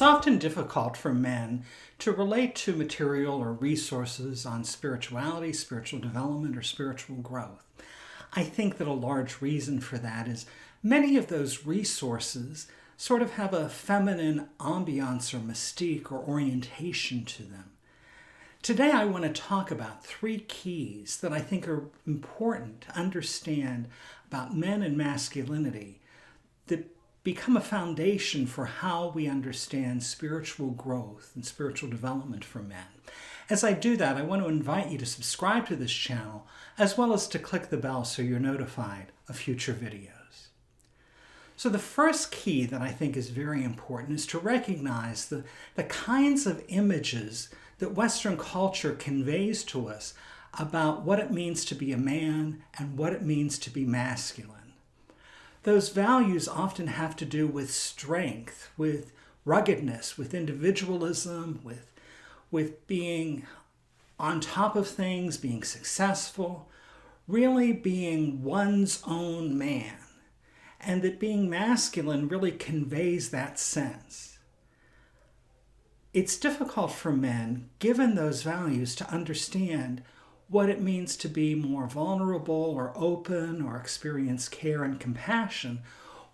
It's often difficult for men to relate to material or resources on spirituality, spiritual development, or spiritual growth. I think that a large reason for that is many of those resources sort of have a feminine ambiance or mystique or orientation to them. Today I want to talk about 3 keys that I think are important to understand about men and masculinity that become a foundation for how we understand spiritual growth and spiritual development for men. As I do that, I want to invite you to subscribe to this channel, as well as to click the bell so you're notified of future videos. So the first key that I think is very important is to recognize the kinds of images that Western culture conveys to us about what it means to be a man and what it means to be masculine. Those values often have to do with strength, with ruggedness, with individualism, with being on top of things, being successful, really being one's own man. And that being masculine really conveys that sense. It's difficult for men, given those values, to understand what it means to be more vulnerable or open or experience care and compassion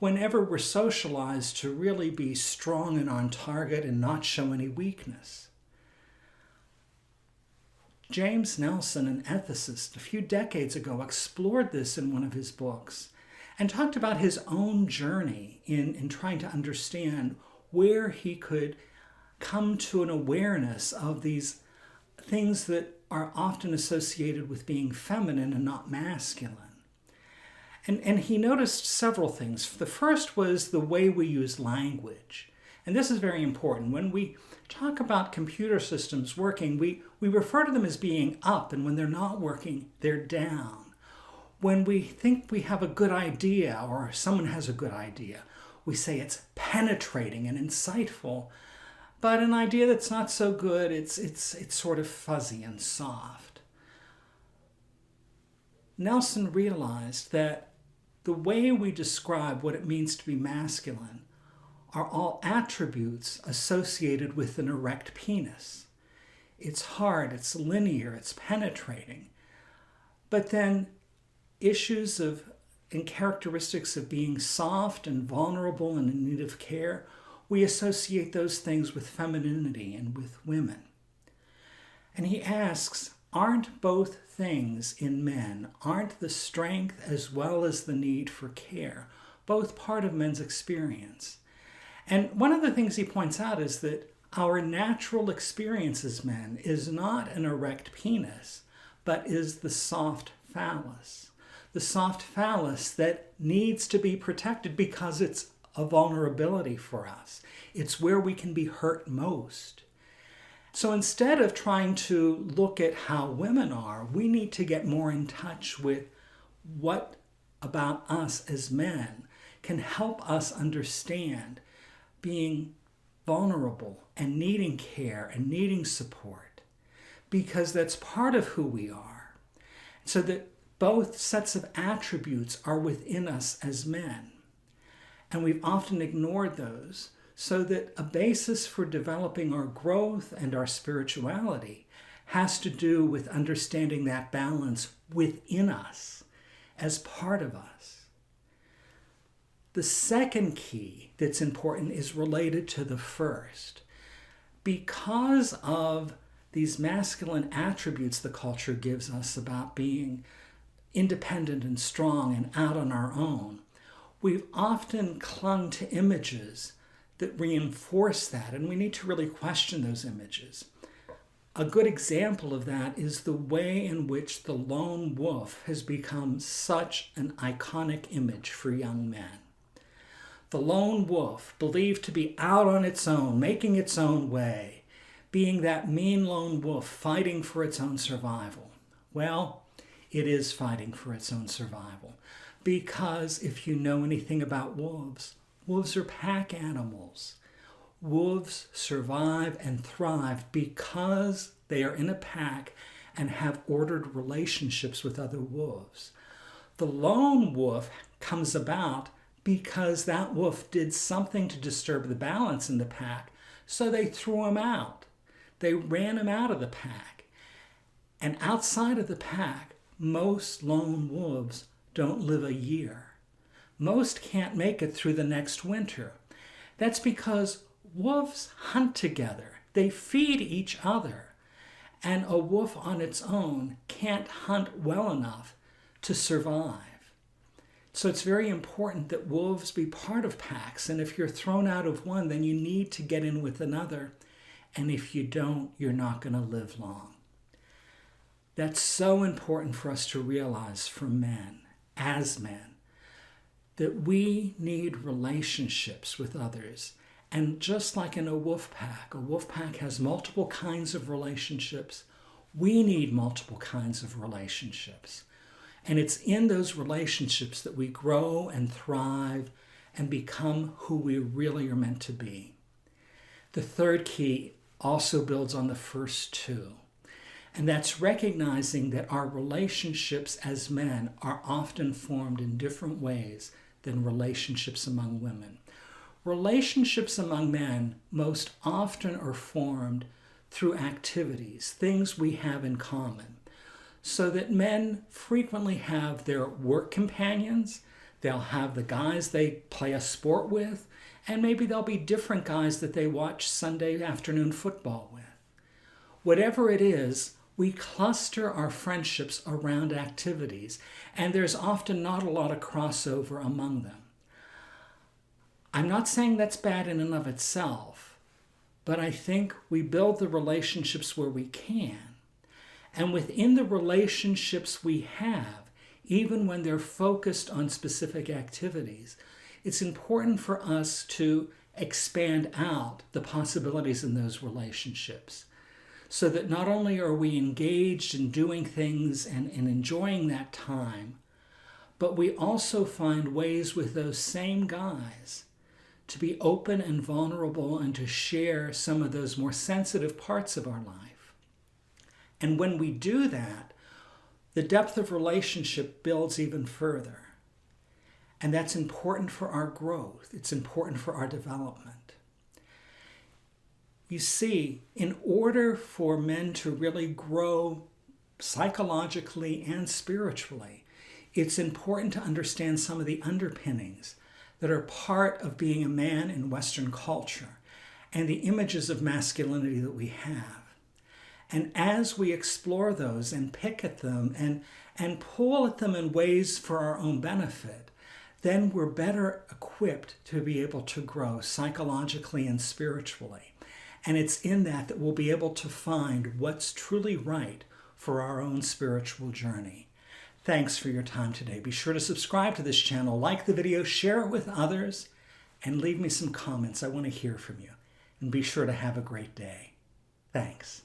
whenever we're socialized to really be strong and on target and not show any weakness. James Nelson, an ethicist, a few decades ago explored this in one of his books and talked about his own journey in trying to understand where he could come to an awareness of these things that are often associated with being feminine and not masculine. And he noticed several things. The first was the way we use language. And this is very important. When we talk about computer systems working, we refer to them as being up, and when they're not working, they're down. When we think we have a good idea or someone has a good idea, we say it's penetrating and insightful. But an idea that's not so good, it's sort of fuzzy and soft. Nelson realized that the way we describe what it means to be masculine are all attributes associated with an erect penis. It's hard, it's linear, it's penetrating. But then issues and characteristics of being soft and vulnerable and in need of care, we associate those things with femininity and with women. And he asks, aren't both things in men, aren't the strength as well as the need for care, both part of men's experience? And one of the things he points out is that our natural experience as men is not an erect penis, but is the soft phallus. The soft phallus that needs to be protected because it's a vulnerability for us. It's where we can be hurt most. So instead of trying to look at how women are, we need to get more in touch with what about us as men can help us understand being vulnerable and needing care and needing support, because that's part of who we are. So that both sets of attributes are within us as men. And we've often ignored those, so that a basis for developing our growth and our spirituality has to do with understanding that balance within us, as part of us. The second key that's important is related to the first. Because of these masculine attributes the culture gives us about being independent and strong and out on our own, we've often clung to images that reinforce that, and we need to really question those images. A good example of that is the way in which the lone wolf has become such an iconic image for young men. The lone wolf, believed to be out on its own, making its own way, being that mean lone wolf fighting for its own survival. Well, it is fighting for its own survival. Because if you know anything about wolves, wolves are pack animals. Wolves survive and thrive because they are in a pack and have ordered relationships with other wolves. The lone wolf comes about because that wolf did something to disturb the balance in the pack So they threw him out. They ran him out of the pack. And outside of the pack, most lone wolves don't live a year. Most can't make it through the next winter. That's because wolves hunt together. They feed each other. And a wolf on its own can't hunt well enough to survive. So it's very important that wolves be part of packs. And if you're thrown out of one, then you need to get in with another. And if you don't, you're not going to live long. That's so important for us to realize for men, as men, that we need relationships with others. And just like in a wolf pack has multiple kinds of relationships. We need multiple kinds of relationships. And it's in those relationships that we grow and thrive and become who we really are meant to be. The third key also builds on the first two. And that's recognizing that our relationships as men are often formed in different ways than relationships among women. Relationships among men most often are formed through activities, things we have in common. So that men frequently have their work companions, they'll have the guys they play a sport with, and maybe there'll be different guys that they watch Sunday afternoon football with. Whatever it is, we cluster our friendships around activities, and there's often not a lot of crossover among them. I'm not saying that's bad in and of itself, but I think we build the relationships where we can. And within the relationships we have, even when they're focused on specific activities, it's important for us to expand out the possibilities in those relationships so that not only are we engaged in doing things and enjoying that time, but we also find ways with those same guys to be open and vulnerable and to share some of those more sensitive parts of our life. And when we do that, the depth of relationship builds even further. And that's important for our growth. It's important for our development. You see, in order for men to really grow psychologically and spiritually, it's important to understand some of the underpinnings that are part of being a man in Western culture and the images of masculinity that we have. And as we explore those and pick at them and pull at them in ways for our own benefit, then we're better equipped to be able to grow psychologically and spiritually. And it's in that we'll be able to find what's truly right for our own spiritual journey. Thanks for your time today. Be sure to subscribe to this channel, like the video, share it with others, and leave me some comments. I want to hear from you. And be sure to have a great day. Thanks.